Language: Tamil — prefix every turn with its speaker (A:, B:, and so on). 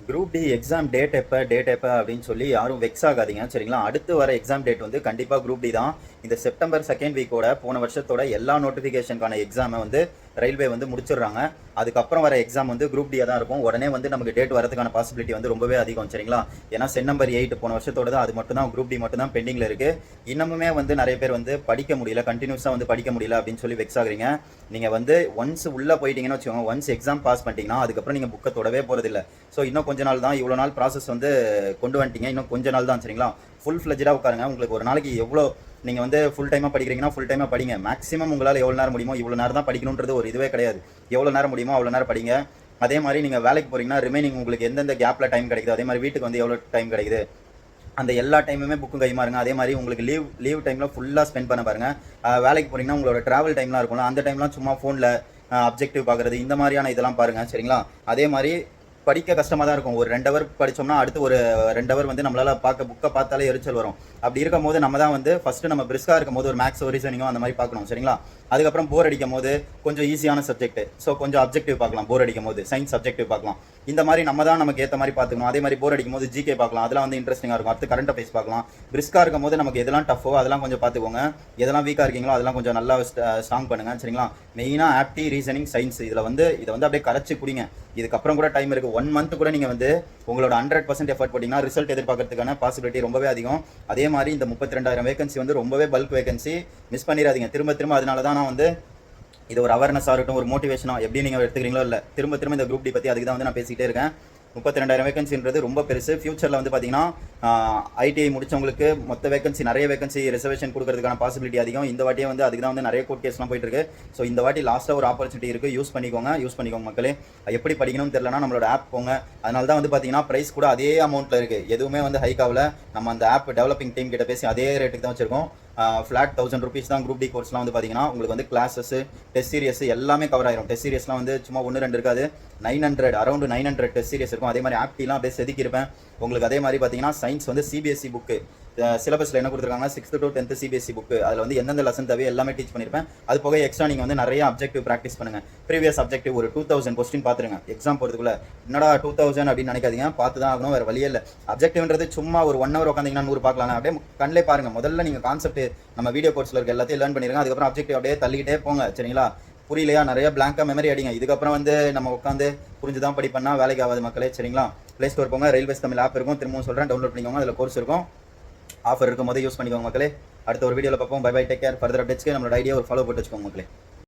A: குரூப் டி எக்ஸாம் டேட் எப்போ அப்படின்னு சொல்லி யாரும் வெக்ஸ் ஆகாதீங்க சரிங்களா. அடுத்து வர எக்ஸாம் டேட் வந்து கண்டிப்பாக குரூப் டி தான். இந்த செப்டம்பர் செகண்ட் வீக்கோட போன வருஷத்தோட எல்லா நோட்டிஃபிகேஷனுக்கான எக்ஸாமை வந்து ரயில்வே வந்து முடிச்சிடுறாங்க. அதுக்கப்புறம் வர எக்ஸாம் வந்து குரூப் டியாக தான் இருக்கும். உடனே வந்து நமக்கு டேட் வரதுக்கான பாசிபிலிட்டி வந்து ரொம்பவே அதிகம் சரிங்களா. ஏன்னா சென் நம்பர் 8 போன வருஷத்தோட தான், அது மட்டும் தான் குரூப் டி மட்டும் தான் பெண்டிங்கில் இருக்குது. இன்னமுமே வந்து நிறைய பேர் வந்து படிக்க முடியல, கண்டினியூஸாக வந்து படிக்க முடியல அப்படின்னு சொல்லி வெக்ஸ் ஆகுறீங்க. நீங்கள் வந்து ஒன்ஸ் உள்ளே போயிட்டீங்கன்னு வச்சுக்கோங்க, ஒன்ஸ் எக்ஸாம் பாஸ் பண்ணிட்டீங்கன்னா அதுக்கப்புறம் நீங்கள் புக்கை தொடவே போகிறதில்ல. ஸோ இன்னும் கொஞ்ச நாள் தான், இவ்வளோ நாள் ப்ராசஸ் வந்து கொண்டு வந்துட்டீங்க, இன்னும் கொஞ்ச நாள் தான் சரிங்களா. ஃபுல் ஃப்ளெஜ்டாக உட்காருங்க. உங்களுக்கு ஒரு நாளைக்கு எவ்வளோ நீங்கள் வந்து ஃபுல் டைமாக படிக்கிறீங்கன்னா ஃபுல் டைமாக படிங்க. மேக்ஸிமம் உங்களால் எவ்வளோ நேரம் முடியுமோ இவ்வளோ நேரம் தான் படிக்கணுன்றது ஒரு இதுவே கிடையாது. எவ்வளோ நேரம் முடியுமோ அவ்வளோ நேரம் படிங்க. அதே மாதிரி நீங்கள் வேலைக்கு போகிறீங்கன்னா ரிமைனிங் உங்களுக்கு எந்தெந்த கேப்பில் டைம் கிடைக்குது, அதே மாதிரி வீட்டுக்கு வந்து எவ்வளோ டைம் கிடைக்குது, அந்த எல்லா டைமுமே புக்கும் கைமாறுங்க. அதே மாதிரி உங்களுக்கு லீவ் டைமில் ஃபுல்லாக ஸ்பெண்ட் பண்ண பாருங்கள். வேலைக்கு போகிறீங்கன்னா உங்களோட ட்ராவல் டைம்லாம் இருக்கும்ல, அந்த டைம்லாம் சும்மா ஃபோனில் அப்ஜெக்டிவ் பார்க்குறது இந்த மாதிரியான இதெல்லாம் பாருங்கள் சரிங்களா. அதே மாதிரி படிக்க கஷ்டமாக தான் இருக்கும். ஒரு 2 ஹவர் படித்தோம்னா அடுத்து ஒரு 2 ஹவர் வந்து நம்மளால் புக்கை பார்த்தாலே எரிச்சல் வரும். அப்படி இருக்கும் போது நம்ம தான் வந்து ஃபஸ்ட்டு நம்ம பிரிஸ்காக இருக்கும் போது ஒரு மேக்ஸோ ரீசனிங்கோ அந்த மாதிரி பார்க்கணும் சரிங்களா. அதுக்கப்புறம் போர் அடிக்கும் போது கொஞ்சம் ஈஸியான சப்ஜெக்ட், ஸோ கொஞ்சம் அப்ஜெக்டிவ் பார்க்கலாம். போர் அடிக்கும் போது சயின்ஸ் சப்ஜெக்டிவ் பார்க்கலாம். இந்த மாதிரி நம்ம தான் நமக்கு ஏற்ற மாதிரி பார்த்துக்கணும். அதே மாதிரி போர் அடிக்கும் போது ஜிகே பார்க்கலாம், அதெல்லாம் வந்து இன்ட்ரெஸ்டிங்காக இருக்கும். அடுத்து கரண்ட் அஃபேர்ஸ் பார்க்கலாம். பிரிஸ்காக இருக்கும் போது நமக்கு எதெல்லாம் டஃபோ அதெல்லாம் கொஞ்சம் பார்த்துக்கோங்க. எதெல்லாம் வீக்காக இருக்கீங்களோ அதெல்லாம் கொஞ்சம் நல்லா ஸ்ட்ராங் பண்ணுங்க சரிங்களா. மெயினாக ஆப்டி, ரீசனிங், சயின்ஸ் இதை வந்து அப்படியே கரைச்சி குடிங்க. இதுக்கப்புறம் கூட டைம் இருக்குது. 1 மந்த் கூட நீங்கள் வந்து உங்களோட 100% எஃபர்ட் போட்டிங்கன்னா ரிசல்ட் எதிர்பார்க்கறதுக்கான பாசிபிலிட்டி ரொம்பவே அதிகம். அதே மாதிரி இந்த 32,000 வேகன்சி வந்து ரொம்பவே பல்க் வேகன்சி, மிஸ் பண்ணிடாதீங்க திரும்ப. அதனால தான் நான் வந்து இது ஒரு அவேர்னஸாக இருக்கட்டும், ஒரு மோட்டிவேஷனாக எப்படி நீங்கள் எடுத்துக்கிறீங்களோ இல்லை, திரும்ப இந்த குரூப் டி பற்றி அதுக்கு தான் வந்து நான் பேசிகிட்டே இருக்கேன். 32,000 வேகன்சின்றது ரொம்ப பெருசு. ஃபியூச்சரில் வந்து பார்த்தீங்கன்னா ஐடிஐ முடிச்சவங்களுக்கு மொத்த வேகன்சி, நிறைய வேகன்சி ரிசர்வேஷன் கொடுக்கறதுக்கான பாசிபிலிட்டி அதிகம். இந்த வாட்டியே வந்து அதுக்கு தான் வந்து நிறைய கோர்ட் கேஸ்லாம் போயிட்டு இருக்கு. ஸோ இந்த வாட்டி லாஸ்ட்டாக ஒரு ஆப்பர்ச்சுனிட்டி இருக்குது, யூஸ் பண்ணிக்கோங்க மக்களே. எப்படி படிக்கணும்னு தெரியலனா நம்மளோட ஆப் போங்க. அதனால தான் வந்து பார்த்தீங்கன்னா ப்ரைஸ் கூட அதே அமௌண்ட்டில் இருக்குது, எதுவுமே வந்து ஹைக்காவில். நம்ம அந்த ஆப் டெவலப்பிங் டீம் கிட்ட பேசி அதே ரேட்டுக்கு தான் வச்சிருக்கோம். ஃப்ளாட் 1000 rupees தான் குரூப் டி கோர்ஸ்லாம் வந்து பார்த்தீங்கன்னா உங்களுக்கு வந்து கிளாஸஸ், டெஸ்ட் சீரியஸ் எல்லாமே கவர் ஆயிரும். டெஸ்ட் சீரியஸ்லாம் வந்து சும்மா 1-2 இருக்காது, 900 அரௌண்ட் 900 டெஸ்ட் சீரியஸ் இருக்கும். அதே மாதிரி ஆப்டிலாம் அப்படியே செதுக்கியிருப்பேன் உங்களுக்கு. அதே மாதிரி பார்த்தீங்கன்னா சயின்ஸ் வந்து சிபிஎஸ்சி புக்கு சிலபஸில் என்ன கொடுத்துருக்காங்க, 6th to 10th CBSE book, அதில் வந்து எந்தெந்த லெசன் தேவையோ எல்லாமே டீச் பண்ணியிருப்பேன். அது போக எக்ஸ்ட்ரா நீங்கள் வந்து நிறைய அப்ஜெக்டிவ் ப்ராக்டிஸ் பண்ணுங்கள். ப்ரீவியஸ் அப்ஜெக்டிவ் ஒரு 2000 கொஸ்டின் பார்த்துருங்க. எக்ஸாம் போகிறதுக்குள்ள என்னடா 2000 அப்படின்னு நினைக்காதீங்க, பார்த்து தான் ஆகணும், வேறு வழியே இல்லை. அப்ஜெக்டிவ்ன்றது சும்மா ஒரு 1 hour உட்காந்திங்கன்னா 100 பார்க்கலாம். அப்படியே கண்ணிலே பாருங்கள். முதல்ல நீங்கள் கான்செப்ட் நம்ம வீடியோ கோர்ஸில் இருக்க எல்லாத்தையும் லேர்ன் பண்ணிடுங்க. அதுக்கப்புறம் அப்ஜெக்டிவ் அப்படியே தள்ளிக்கிட்டே போங்க சரிங்களா. புரியலையா, நிறைய பிளாங்காக மெமரி அடிங்க. இதுக்கப்புறம் வந்து நம்ம உட்காந்து புரிஞ்சுதான் படிப்பண்ணா வேலைக்கு ஆகாது மக்களே சரிங்களா. ப்ளே ஸ்டோர் போங்க, ரயில்வேஸ் தமிழ் ஆப் இருக்கும், திரும்பவும் சொல்கிறேன், டவுன்லோட் பண்ணிக்கோங்க. அதில் கோர்ஸ் இருக்கும், ஆஃபர் இருக்கும் போது யூஸ் பண்ணிக்கோங்க மக்களே. அடுத்த ஒரு வீடியோவில் பார்ப்போம். Bye bye, take care. Further அப்டேட்ஸ்க்கு நம்மளோட ஐடியா ஒரு ஃபாலோ போட்டு வச்சுக்கோங்க மக்களே.